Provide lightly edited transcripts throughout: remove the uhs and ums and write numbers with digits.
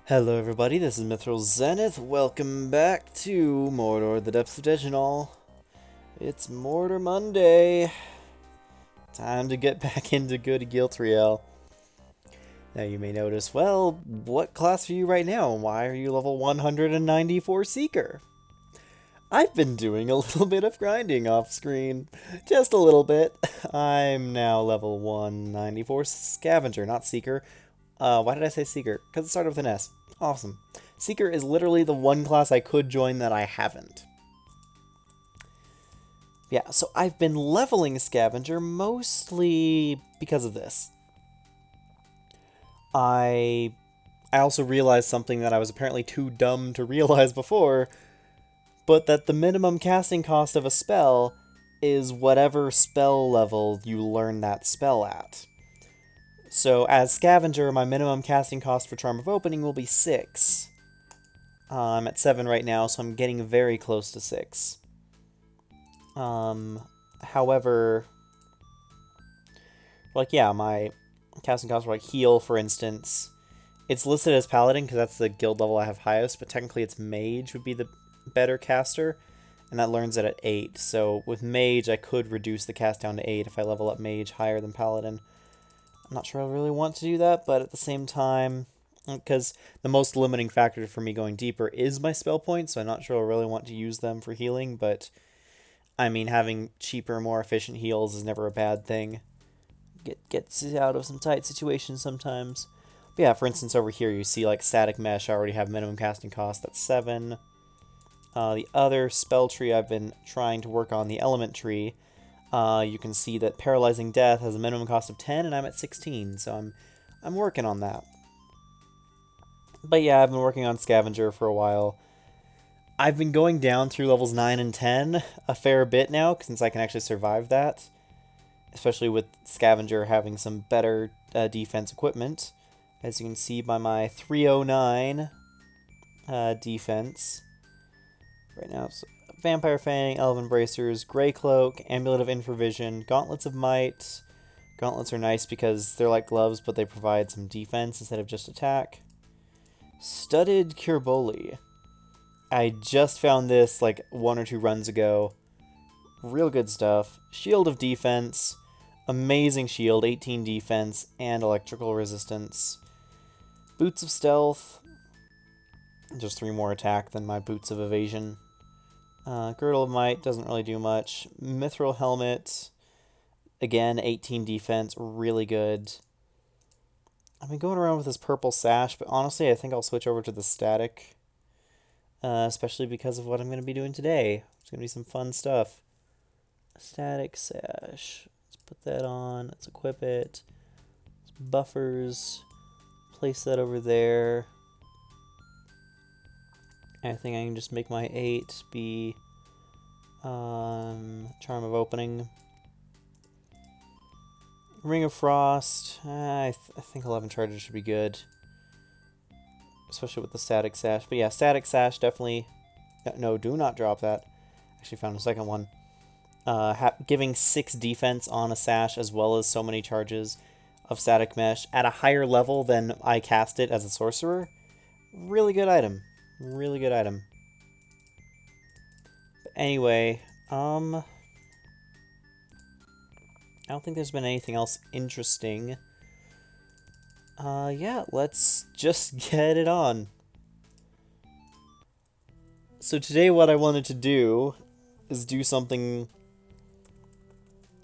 Hello everybody, this is Mithril Zenith. Welcome back to Mordor, the Depths of Dejenol. It's Mordor Monday. Time to get back into good Giltriel. Now you may notice, well, what class are you right now? Why are you level 194 Seeker? I've been doing a little bit of grinding off screen. Just a little bit. I'm now level 194 Scavenger, not Seeker. Why did I say Seeker? Because it started with an S. Awesome. Seeker is literally the one class I could join that I haven't. Yeah, so I've been leveling Scavenger mostly because of this. I also realized something that I was apparently too dumb to realize before, but that the minimum casting cost of a spell is whatever spell level you learn that spell at. So as Scavenger, my minimum casting cost for Charm of Opening will be 6. I'm at 7 right now, so I'm getting very close to 6. However, like, yeah, my casting cost for, like, Heal, for instance, it's listed as Paladin because that's the guild level I have highest, but technically it's Mage would be the better caster, and that learns it at 8. So with Mage, I could reduce the cast down to 8 if I level up Mage higher than Paladin. I'm not sure I really want to do that, but at the same time, because the most limiting factor for me going deeper is my spell points, so I'm not sure I really want to use them for healing, but I mean, having cheaper, more efficient heals is never a bad thing. Gets you out of some tight situations sometimes. But yeah, for instance, over here you see like Static Mesh, I already have minimum casting cost at 7. The other spell tree I've been trying to work on, the Element Tree, you can see that Paralyzing Death has a minimum cost of 10, and I'm at 16, so I'm working on that. But yeah, I've been working on Scavenger for a while. I've been going down through levels 9 and 10 a fair bit now, since I can actually survive that. Especially with Scavenger having some better defense equipment. As you can see by my 309 defense. Right now it's Vampire Fang, Elven Bracers, Grey Cloak, Amulet of Infravision, Gauntlets of Might. Gauntlets are nice because they're like gloves, but they provide some defense instead of just attack. Studded Curboli. I just found this like 1 or 2 runs ago. Real good stuff. Shield of Defense. Amazing shield, 18 defense, and electrical resistance. Boots of Stealth. Just 3 more attack than my Boots of Evasion. Girdle of Might doesn't really do much. Mithril Helmet, again, 18 defense, really good. I've been going around with this purple sash, but honestly, I think I'll switch over to the static. Especially because of what I'm going to be doing today. It's going to be some fun stuff. Static sash. Let's put that on. Let's equip it. Buffers. Place that over there. I think I can just make my 8 be Charm of Opening. Ring of Frost. I think 11 charges should be good. Especially with the Static Sash. But yeah, Static Sash definitely... No, do not drop that. Actually found a second one. Giving 6 defense on a Sash as well as so many charges of Static Mesh at a higher level than I cast it as a Sorcerer. Really good item. Really good item. But anyway, I don't think there's been anything else interesting. Yeah, let's just get it on. So today what I wanted to do is do something...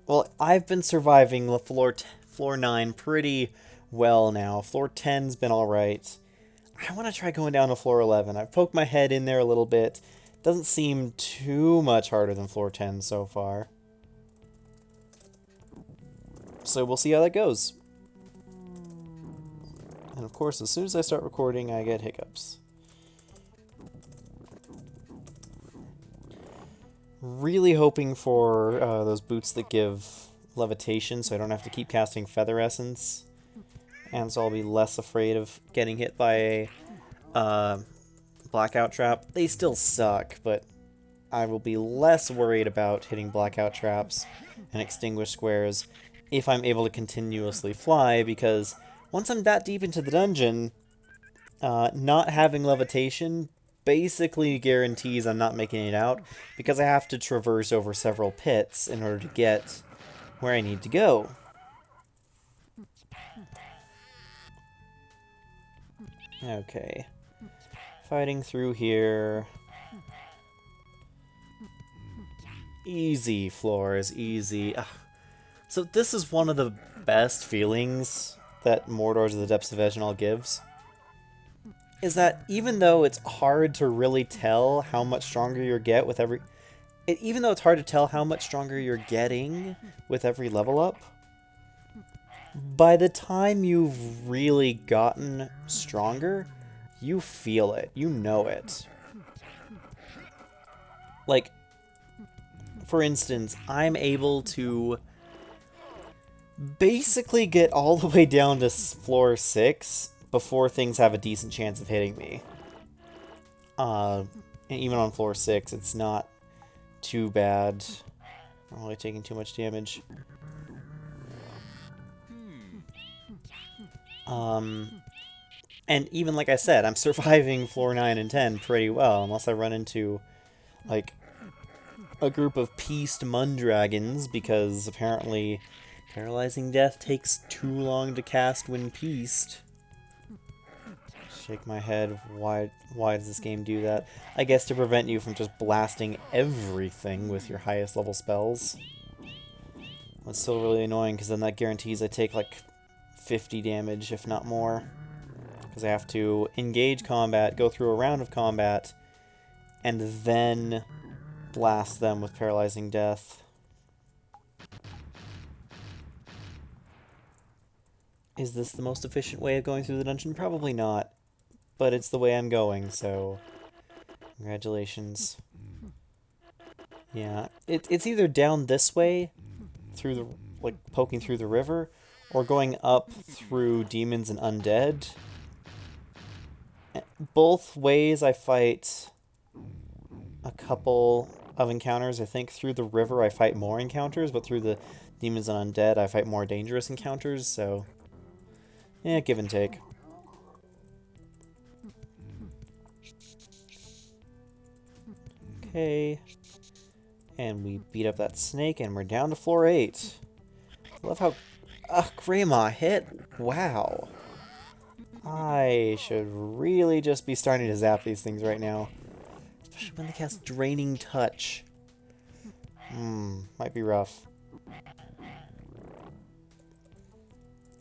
Well, I've been surviving the floor 9 pretty well now. Floor 10's been alright. I want to try going down to floor 11. I've poked my head in there a little bit. Doesn't seem too much harder than floor 10 so far. So we'll see how that goes. And of course, as soon as I start recording, I get hiccups. Really hoping for those boots that give levitation, so I don't have to keep casting Feather Essence. And so I'll be less afraid of getting hit by a Blackout Trap. They still suck, but I will be less worried about hitting Blackout Traps and Extinguished Squares if I'm able to continuously fly, because once I'm that deep into the dungeon, Not having levitation basically guarantees I'm not making it out, because I have to traverse over several pits in order to get where I need to go. Okay. Fighting through here. Easy floors, easy. Ugh. So this is one of the best feelings that Mordor's the Depths of Dejenol gives. Is that even though it's hard to really tell how much stronger you get with every... even though it's hard to tell how much stronger you're getting with every level up, by the time you've really gotten stronger, you feel it. You know it. Like, for instance, I'm able to basically get all the way down to floor 6 before things have a decent chance of hitting me. And even on floor 6, it's not too bad. I'm not really taking too much damage. And even like I said, I'm surviving floor 9 and 10 pretty well, unless I run into, like, a group of pieced Mundragons, because apparently Paralyzing Death takes too long to cast when pieced. Shake my head. Why does this game do that? I guess to prevent you from just blasting everything with your highest level spells. It's still really annoying, because then that guarantees I take like 50 damage, if not more. Because I have to engage combat, go through a round of combat, and then blast them with Paralyzing Death. Is this the most efficient way of going through the dungeon? Probably not. But it's the way I'm going, so congratulations. Yeah, it's either down this way, through the, like, poking through the river, or going up through demons and undead. Both ways I fight a couple of encounters. I think through the river I fight more encounters, but through the demons and undead I fight more dangerous encounters, so yeah, give and take. Okay. And we beat up that snake, and we're down to floor 8. I love how... Grandma hit? Wow. I should really just be starting to zap these things right now. Especially when they cast Draining Touch. Might be rough.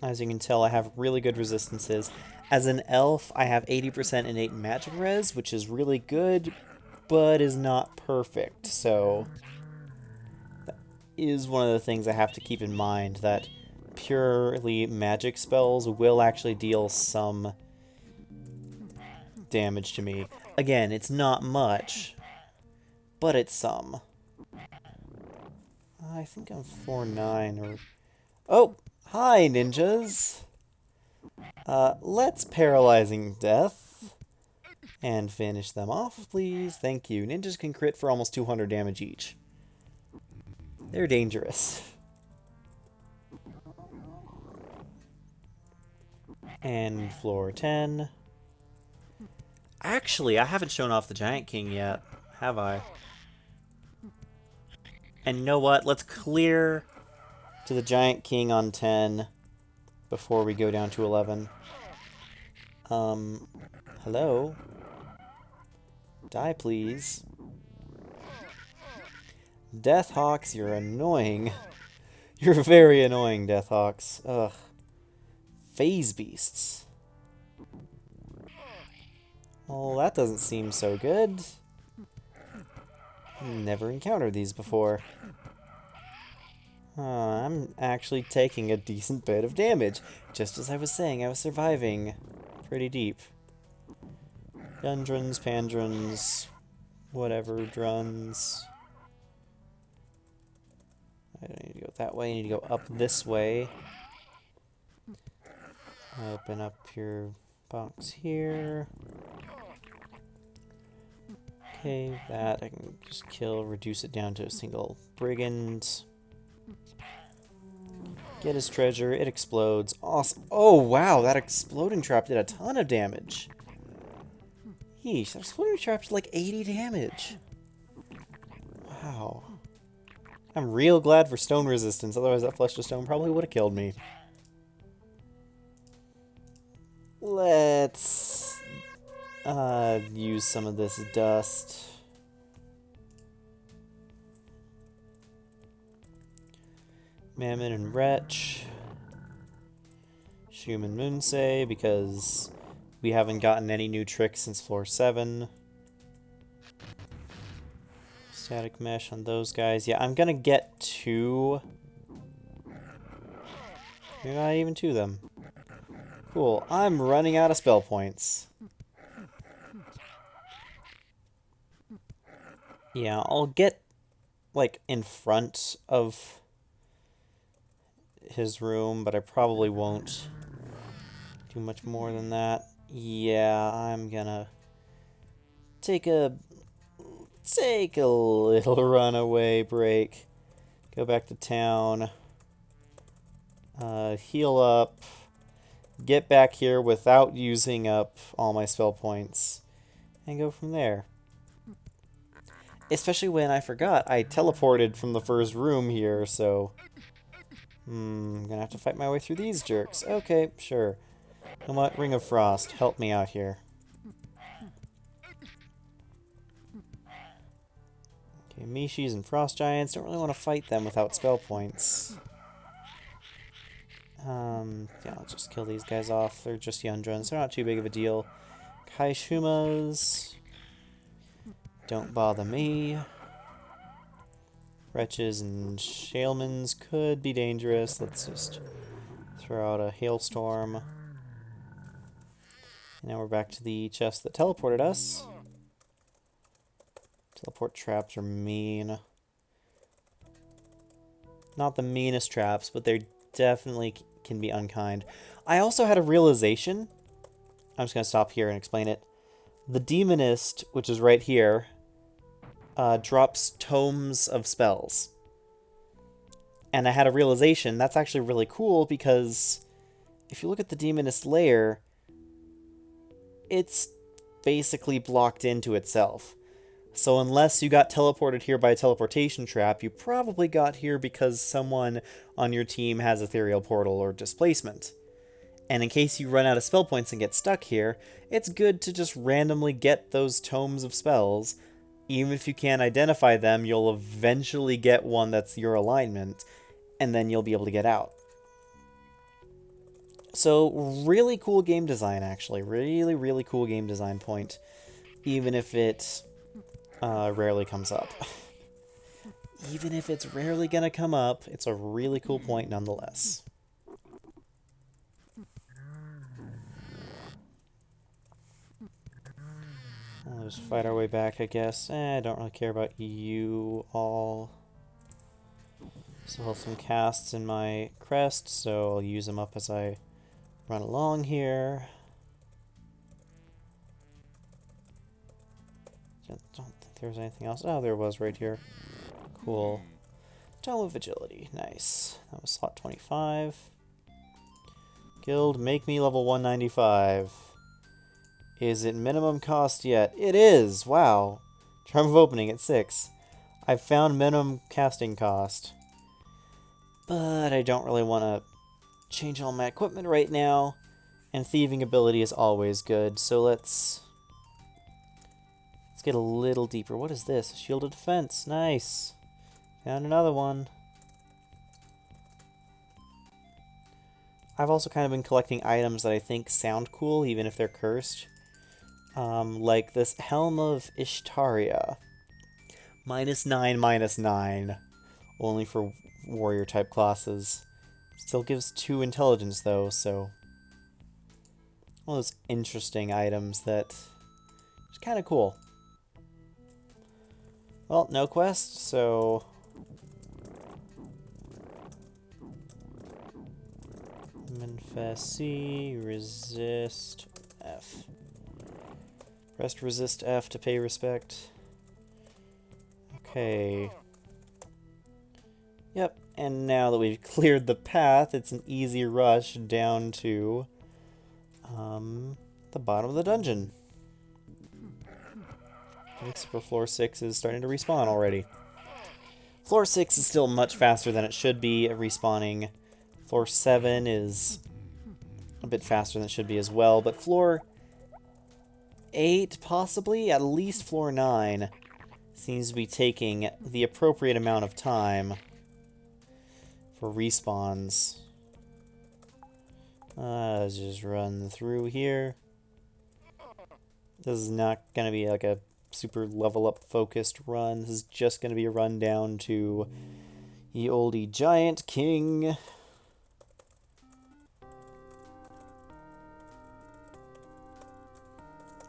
As you can tell, I have really good resistances. As an elf, I have 80% innate magic res, which is really good, but is not perfect. So that is one of the things I have to keep in mind, that purely magic spells will actually deal some damage to me. Again, it's not much, but it's some. I think I'm 4-9 or... Oh! Hi, ninjas! Let's Paralyzing Death and finish them off, please. Thank you. Ninjas can crit for almost 200 damage each. They're dangerous. And floor 10. Actually, I haven't shown off the Giant King yet, have I? And you know what? Let's clear to the Giant King on 10 before we go down to 11. Hello? Die, please. Deathhawks, you're annoying. You're very annoying, Deathhawks. Ugh. Phase Beasts. Well, that doesn't seem so good. Never encountered these before. I'm actually taking a decent bit of damage. Just as I was saying, I was surviving pretty deep. Dundrons, Pandrons, whatever, druns. I don't need to go that way, I need to go up this way. Open up your box here. Okay, that I can just kill, reduce it down to a single brigand. Get his treasure, it explodes. Awesome. Oh, wow, that exploding trap did a ton of damage. Yeesh, that exploding trap's like 80 damage. Wow. I'm real glad for stone resistance, otherwise that flesh to stone probably would have killed me. Let's use some of this dust. Mammon and Wretch. Shuman Moonsei, because we haven't gotten any new tricks since floor 7. Static Mesh on those guys. Yeah, I'm gonna get 2. Maybe not even 2 of them. Cool. I'm running out of spell points. Yeah, I'll get, like, in front of his room, but I probably won't do much more than that. Yeah, I'm gonna take a little runaway break. Go back to town. Heal up. Get back here without using up all my spell points. And go from there. Especially when I forgot I teleported from the first room here, so... I'm gonna have to fight my way through these jerks. Okay, sure. You know what? Ring of Frost, help me out here. Okay, Mishis and Frost Giants, don't really want to fight them without spell points. Yeah, I'll just kill these guys off. They're just Yundrons, they're not too big of a deal. Kaishumas. Don't bother me. Wretches and Shalemans could be dangerous. Let's just throw out a Hailstorm. Now we're back to the chest that teleported us. Teleport traps are mean. Not the meanest traps, but they definitely can be unkind. I also had a realization. I'm just going to stop here and explain it. The Demonist, which is right here, drops tomes of spells. And I had a realization, that's actually really cool, because if you look at the Demonist layer, it's basically blocked into itself. So unless you got teleported here by a teleportation trap, you probably got here because someone on your team has Ethereal Portal or Displacement. And in case you run out of spell points and get stuck here, it's good to just randomly get those tomes of spells. Even if you can't identify them, you'll eventually get one that's your alignment, and then you'll be able to get out. So, really cool game design, actually. Really, really cool game design point. Even if it rarely comes up. Even if it's rarely gonna come up, it's a really cool point nonetheless. We'll just fight our way back, I guess. I don't really care about you all. Still have some casts in my crest, so I'll use them up as I run along here. Don't think there was anything else. Oh, there was right here. Cool. Tome of Agility. Nice. That was slot 25. Guild, make me level 195. Is it minimum cost yet? It is! Wow. Charm of Opening at 6. I've found minimum casting cost. But I don't really want to change all my equipment right now. And thieving ability is always good, so let's get a little deeper. What is this? Shield of Defense. Nice. Found another one. I've also kind of been collecting items that I think sound cool, even if they're cursed. Like this Helm of Ishtaria. -9, -9. Only for warrior type classes. Still gives 2 intelligence though, so... One of those interesting items that is kind of cool. Well, no quest, so... Manifest C, resist F. Press resist F to pay respect. Okay. Yep, and now that we've cleared the path, it's an easy rush down to the bottom of the dungeon. Except for floor 6 is starting to respawn already. Floor 6 is still much faster than it should be at respawning. Floor 7 is a bit faster than it should be as well, but floor 8, possibly, at least floor 9, seems to be taking the appropriate amount of time for respawns. Let's just run through here. This is not going to be like a super level up focused run. This is just going to be a run down to the oldie Giant King.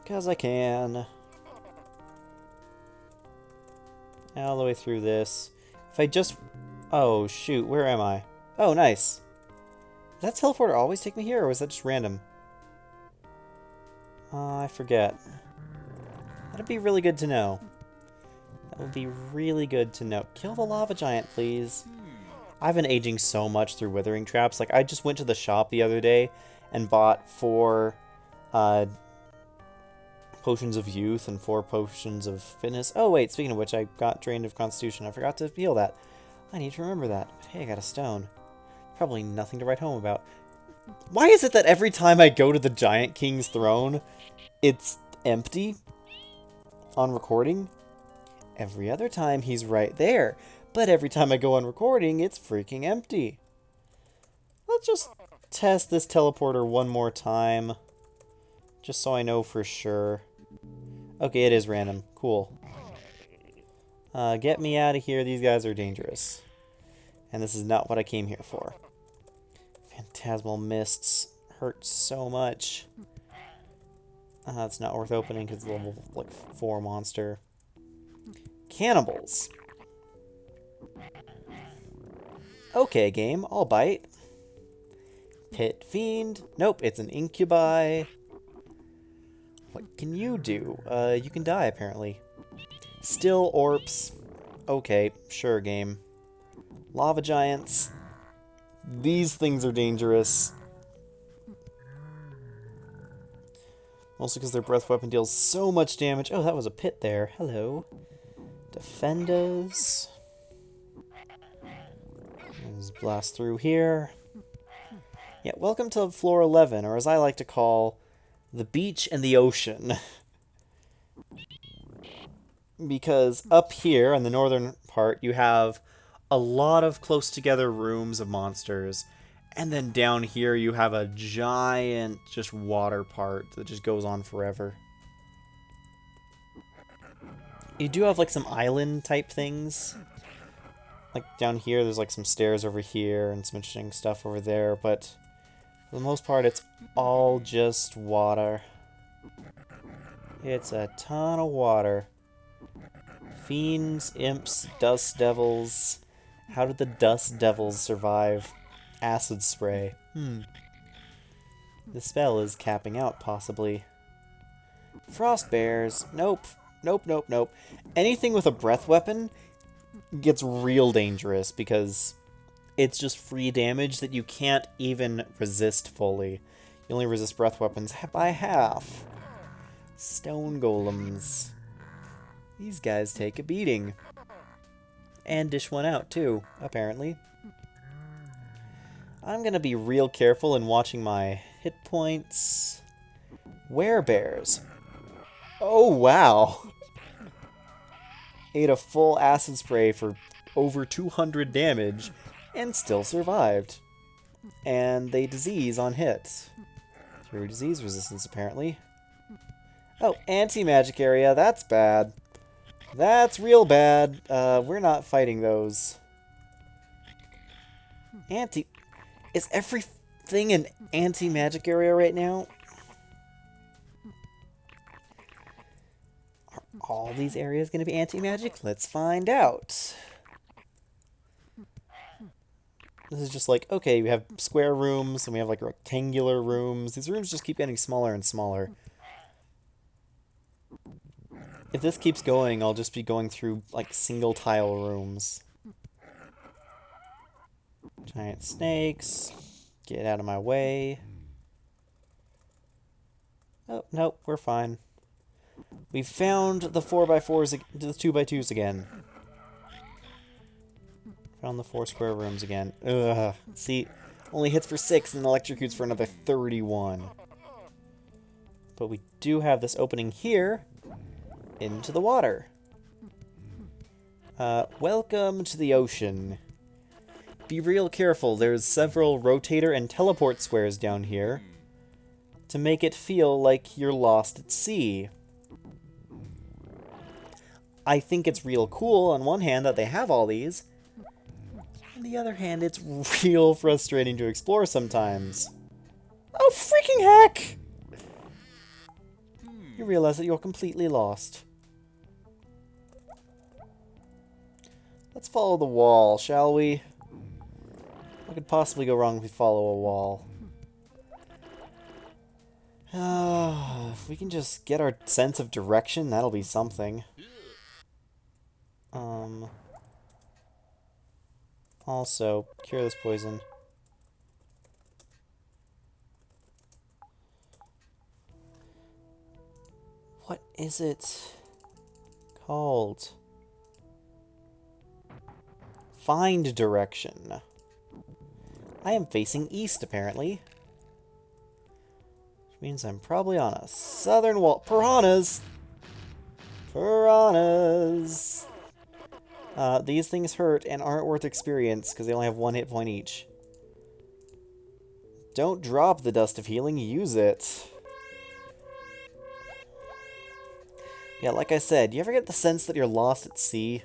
Because I can. All the way through this. If I just... Oh, shoot. Where am I? Oh, nice. Does that teleporter always take me here, or was that just random? I forget. That'd be really good to know. That would be really good to know. Kill the lava giant, please. I've been aging so much through withering traps. Like, I just went to the shop the other day and bought 4 potions of youth and 4 potions of fitness. Oh, wait, speaking of which, I got drained of constitution. I forgot to heal that. I need to remember that. But hey, I got a stone. Probably nothing to write home about. Why is it that every time I go to the Giant King's throne, it's empty on recording? Every other time, he's right there. But every time I go on recording, it's freaking empty. Let's just test this teleporter one more time. Just so I know for sure. Okay, it is random. Cool. Get me out of here. These guys are dangerous. And this is not what I came here for. Phantasmal mists hurt so much. It's not worth opening because it's a level like 4 monster. Cannibals. Okay, game. I'll bite. Pit Fiend. Nope, it's an incubi. What can you do? You can die, apparently. Still Orps. Okay, sure, game. Lava Giants. These things are dangerous. Mostly because their breath weapon deals so much damage. Oh, that was a pit there. Hello. Defenders. Let's blast through here. Yeah, welcome to floor 11, or as I like to call, the beach and the ocean. Because up here in the northern part, you have a lot of close together rooms of monsters. And then down here, you have a giant just water part that just goes on forever. You do have like some island type things. Like down here, there's like some stairs over here and some interesting stuff over there. But for the most part, it's all just water. It's a ton of water. Fiends, imps, dust devils. How did the dust devils survive acid spray? The spell is capping out, possibly. Frost bears. Nope. Nope, nope, nope. Anything with a breath weapon gets real dangerous because it's just free damage that you can't even resist fully. You only resist breath weapons by half. Stone golems. These guys take a beating. And dish one out, too, apparently. I'm gonna be real careful in watching my hit points. Werebears. Oh, wow. Ate a full acid spray for over 200 damage and still survived. And they disease on hit. Through disease resistance, apparently. Oh, anti-magic area. That's bad. That's real bad. We're not fighting those. Is everything an anti-magic area right now? Are all these areas going to be anti-magic? Let's find out. This is just like, okay, we have square rooms, and we have like rectangular rooms. These rooms just keep getting smaller and smaller. If this keeps going, I'll just be going through, like, single-tile rooms. Giant snakes. Get out of my way. Oh, nope, we're fine. We found the 4x4s, the 2x2s again. Found the 4 square rooms again. Ugh. See, only hits for 6 and electrocutes for another 31. But we do have this opening here into the water. Welcome to the ocean. Be real careful. There's several rotator and teleport squares down here to make it feel like you're lost at sea. I think it's real cool on one hand that they have all these. On the other hand, it's real frustrating to explore sometimes. Oh, freaking heck! You realize that you're completely lost. Let's follow the wall, shall we? What could possibly go wrong if we follow a wall? If we can just get our sense of direction, that'll be something. Also, cure this poison. What is it called? Find direction. I am facing east, apparently. Which means I'm probably on a southern wall. Piranhas! Piranhas! These things hurt and aren't worth experience because they only have 1 hit point each. Don't drop the Dust of Healing, use it. Yeah, like I said, you ever get the sense that you're lost at sea?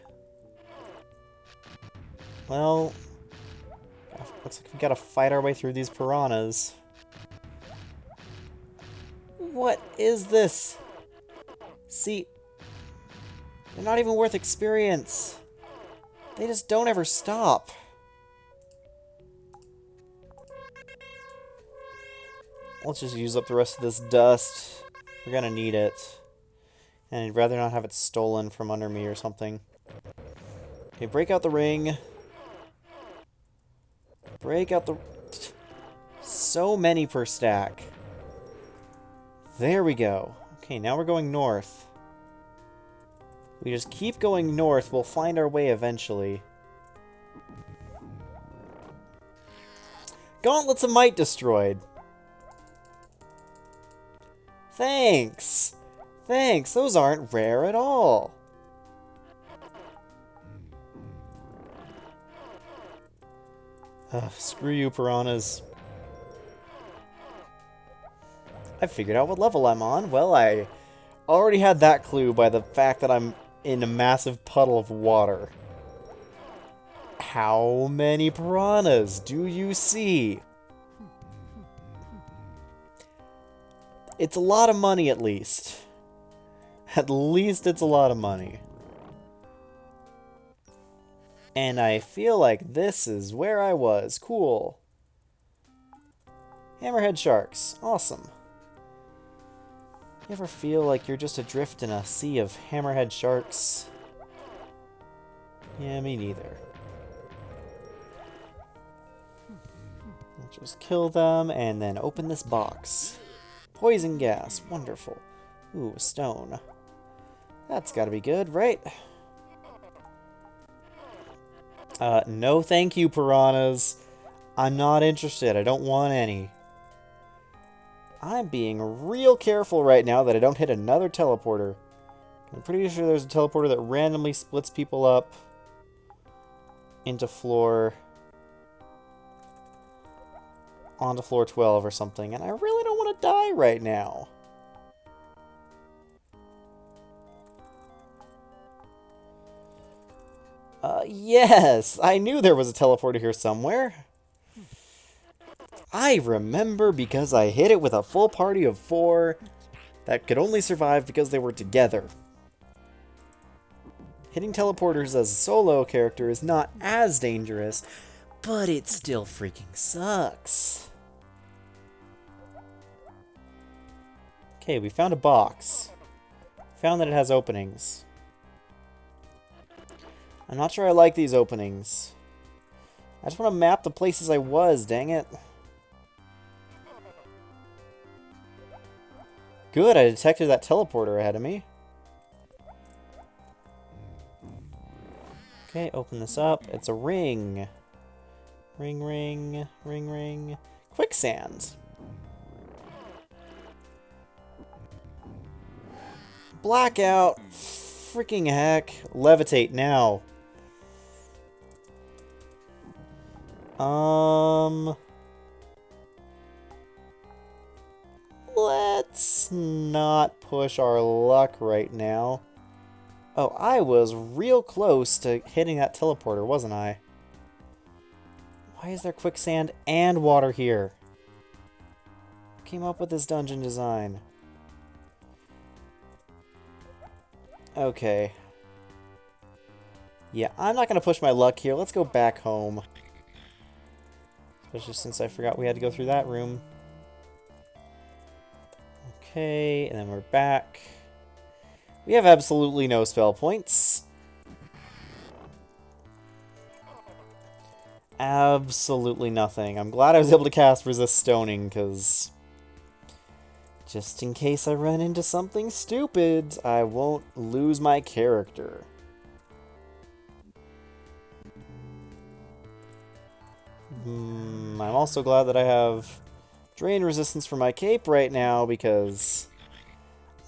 Well, looks like we gotta fight our way through these piranhas. What is this? See, they're not even worth experience. They just don't ever stop. Let's just use up the rest of this dust. We're gonna need it. And I'd rather not have it stolen from under me or something. Okay, break out the ring. Break out the... So many per stack. There we go. Okay, now we're going north. We just keep going north, we'll find our way eventually. Gauntlets of Might destroyed. Thanks! Thanks, those aren't rare at all. Ugh, screw you, piranhas. I figured out what level I'm on. Well, I already had that clue by the fact that I'm in a massive puddle of water. How many piranhas do you see? It's a lot of money, at least. At least it's a lot of money. And I feel like this is where I was. Cool. Hammerhead sharks. Awesome. You ever feel like you're just adrift in a sea of hammerhead sharks? Yeah, me neither. We'll just kill them and then open this box. Poison gas. Wonderful. Ooh, a stone. That's gotta be good, right? No thank you, piranhas. I'm not interested. I don't want any. I'm being real careful right now that I don't hit another teleporter. I'm pretty sure there's a teleporter that randomly splits people up into floor... onto floor 12 or something, and I really don't want to die right now. Yes! I knew there was a teleporter here somewhere. I remember because I hit it with a full party of 4 that could only survive because they were together. Hitting teleporters as a solo character is not as dangerous, but it still freaking sucks. Okay, we found a box. Found that it has openings. I'm not sure I like these openings. I just want to map the places I was, dang it. Good, I detected that teleporter ahead of me. Okay, open this up. It's a ring. Ring, ring, ring, ring. Quicksand. Blackout. Freaking heck. Levitate now. Let's not push our luck right now. Oh, I was real close to hitting that teleporter, wasn't I? Why is there quicksand and water here? Who came up with this dungeon design? Okay. Yeah, I'm not going to push my luck here. Let's go back home. Especially since I forgot we had to go through that room. Okay, and then we're back. We have absolutely no spell points. Absolutely nothing. I'm glad I was able to cast Resist Stoning, because just in case I run into something stupid, I won't lose my character. I'm also glad that I have Drain Resistance for my cape right now, because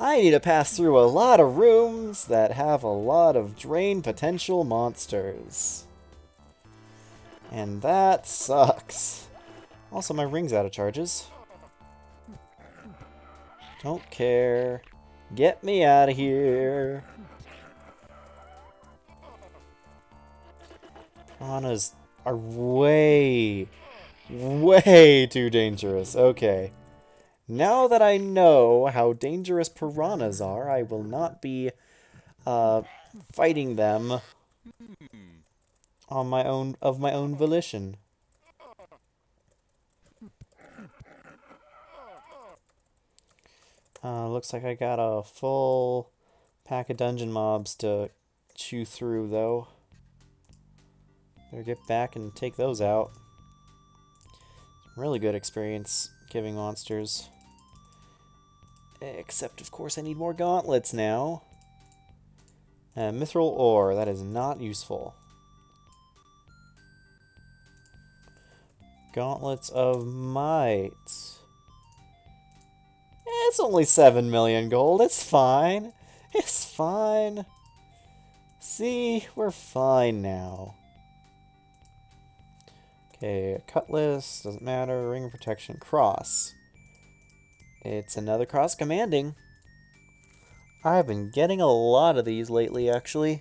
I need to pass through a lot of rooms that have a lot of drain potential monsters. And that sucks. Also, my ring's out of charges. Don't care. Get me out of here. Piranhas are way too dangerous. Okay. Now that I know how dangerous piranhas are, I will not be fighting them on my own volition. Looks like I got a full pack of dungeon mobs to chew through, though. Better get back and take those out. Really good experience giving monsters. Except, of course, I need more gauntlets now. Mithril ore, that is not useful. Gauntlets of Might. It's only 7 million gold. It's fine. It's fine. See, we're fine now. Okay, cutlass, doesn't matter. Ring of protection, cross. It's another cross commanding. I've been getting a lot of these lately, actually.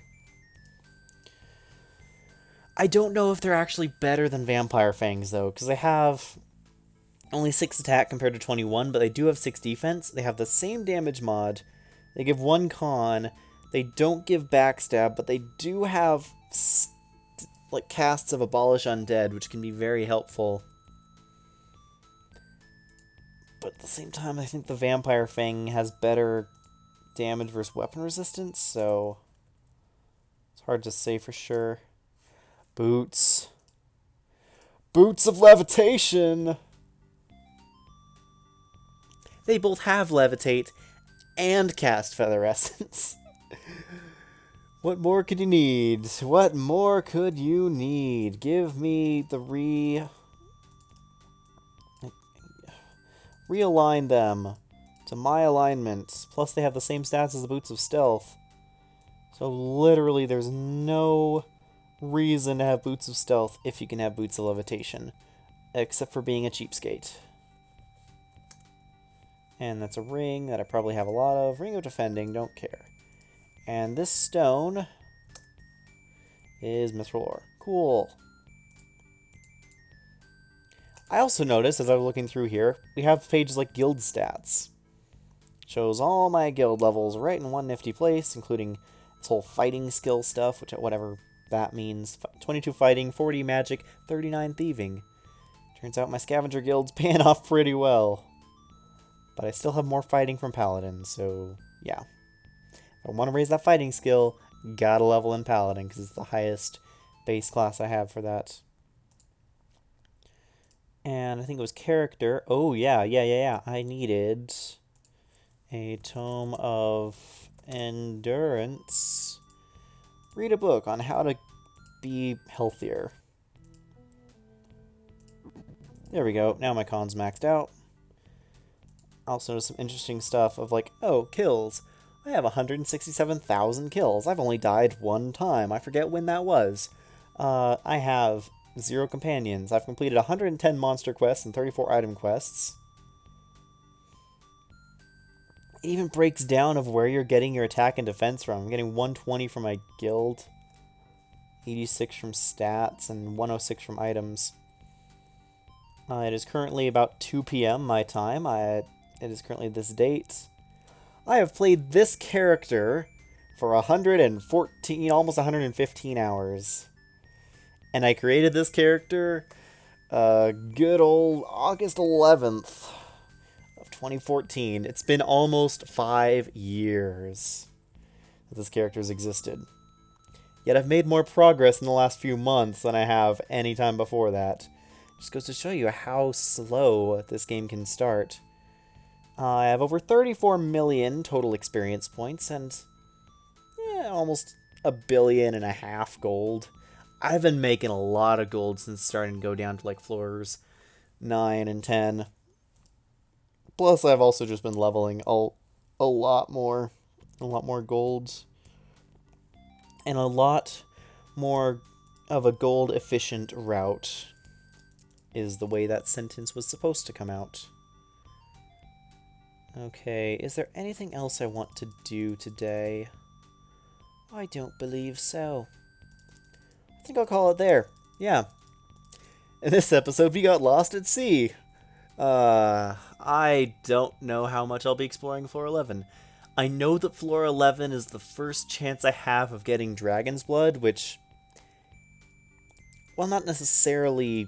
I don't know if they're actually better than Vampire Fangs, though, because they have only 6 attack compared to 21, but they do have 6 defense. They have the same damage mod. They give 1 con. They don't give backstab, but they do have like casts of Abolish Undead, which can be very helpful. But at the same time, I think the Vampire Fang has better damage versus weapon resistance, so it's hard to say for sure. Boots. Boots of Levitation! They both have Levitate and cast Feather Essence. What more could you need? What more could you need? Give me the realign them to my alignment. Plus they have the same stats as the Boots of Stealth. So literally there's no reason to have Boots of Stealth if you can have Boots of Levitation. Except for being a cheapskate. And that's a ring that I probably have a lot of. Ring of Defending, don't care. And this stone is Mithril ore. Cool. I also noticed, as I was looking through here, we have pages like guild stats. Shows all my guild levels right in one nifty place, including this whole fighting skill stuff, which whatever that means. 22 fighting, 40 magic, 39 thieving. Turns out my scavenger guild's paying off pretty well. But I still have more fighting from Paladin, so yeah. If I want to raise that fighting skill, gotta level in Paladin, because it's the highest base class I have for that. And I think it was character. Oh, yeah. I needed a Tome of Endurance. Read a book on how to be healthier. There we go. Now my con's maxed out. Also noticed some interesting stuff of like, oh, kills. I have 167,000 kills. I've only died one time. I forget when that was. I have 0 companions. I've completed 110 monster quests and 34 item quests. It even breaks down of where you're getting your attack and defense from. I'm getting 120 from my guild, 86 from stats, and 106 from items. It is currently about 2 p.m. my time. It is currently this date. I have played this character for 114, almost 115 hours. And I created this character good old August 11th of 2014. It's been almost 5 years that this character has existed. Yet I've made more progress in the last few months than I have any time before that. Just goes to show you how slow this game can start. I have over 34 million total experience points and almost 1.5 billion gold. I've been making a lot of gold since starting to go down to like floors 9 and 10. Plus I've also just been leveling a lot more golds. And a lot more of a gold efficient route is the way that sentence was supposed to come out. Okay, is there anything else I want to do today? I don't believe so. I think I'll call it there. Yeah. In this episode, we got lost at sea. I don't know how much I'll be exploring Floor 11. I know that Floor 11 is the first chance I have of getting Dragon's Blood, which, while not necessarily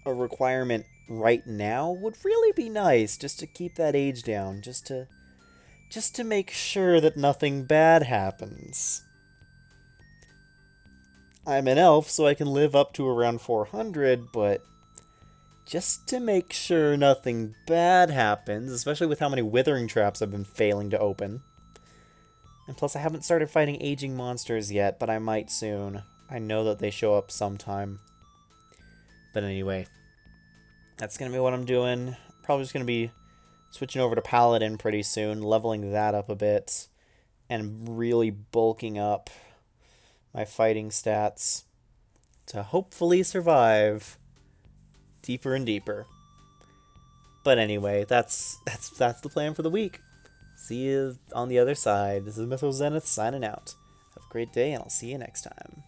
a requirement right now, would really be nice just to keep that age down, just to make sure that nothing bad happens. I'm an elf, so I can live up to around 400, but just to make sure nothing bad happens, especially with how many withering traps I've been failing to open. And plus, I haven't started fighting aging monsters yet, but I might soon. I know that they show up sometime. But anyway, that's going to be what I'm doing. Probably just going to be switching over to Paladin pretty soon, leveling that up a bit, and really bulking up my fighting stats to hopefully survive deeper and deeper. But anyway, that's the plan for the week. See you on the other side. This is Mythos Zenith signing out. Have a great day, and I'll see you next time.